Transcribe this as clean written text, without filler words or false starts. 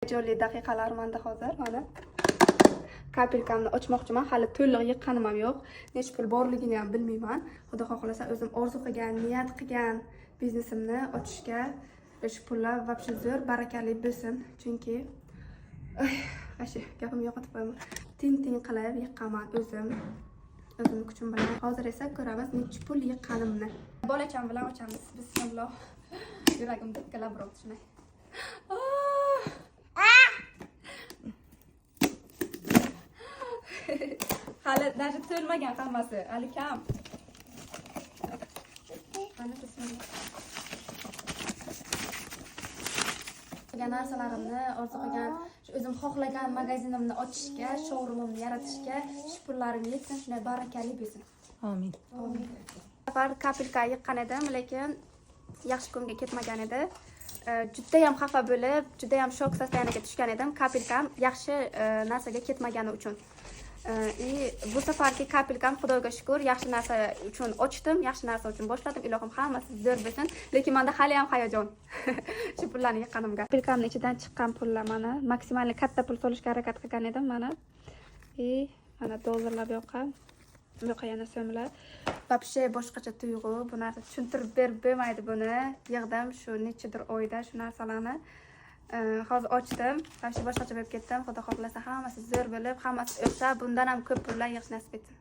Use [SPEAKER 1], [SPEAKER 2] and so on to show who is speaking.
[SPEAKER 1] Jonli daqiqalar menda hozir mana kapelkamni ochmoqchiman. Hali to'liq yiqqanim ham yo'q. Nechta pul borligini ham bilmayman. Xudo xohlasa o'zim orzu qilgan, niyat qilgan biznesimni ochishga shu pullar вообще zo'r barakali bo'lsin. Chunki ashi gapimni yo'qotib qo'yaman. Tin qilib yiqqaman o'zim kuchim bilan. Hozir esa ko'ramiz necha pul yiqqanimni. Bolacham bilan ochamiz. Bismillah. Yuragim dikkalab uribdi shunday. Hali даже to'lmagan hammasi, hali kam. Mana bismillah. Qilgan narsalarimni, orzu qilgan, o'zim xohlagan magazinimni ochishga, showroomimni yaratishga shu pullarim yetsin, shunday barakali bo'lsin.
[SPEAKER 2] Amin.
[SPEAKER 1] Amin. Safar kapelka yiqqan edim, lekin yaxshi kunga ketmagan edi. Juda ham xafa bo'lib, juda ham shok sostoyaniga tushgan edim. Kapelkam yaxshi narsaga ketmagani uchun. Bu safargi kapelkam Xudoga shukr, yaxshi narsa uchun ochdim, yaxshi narsa uchun boshladim. Ilohim hammasi zo'r bo'lsin. Lekin menda hali ham hayajon. Shu pullarni yiqqanimga. Kapelkamning ichidan chiqqan pullar mana maksimalni katta pul solishga harakat qilgan edim mana. Mana dollarlar bu yoqqa. Bu yoqqa yana so'mlar. Вообще boshqacha tuyg'u, bu narsa tushuntirib berib bo'lmaydi buni. Yig'dim shu nechadir oyda shu narsalarni. Hozir ochdim. Boshqacha bo'lib ketdim. Xudo xohlasa hammasi zo'r bo'lib, hammasi o'tsa, bundan ham ko'p pullar yig'ish nasib etsin.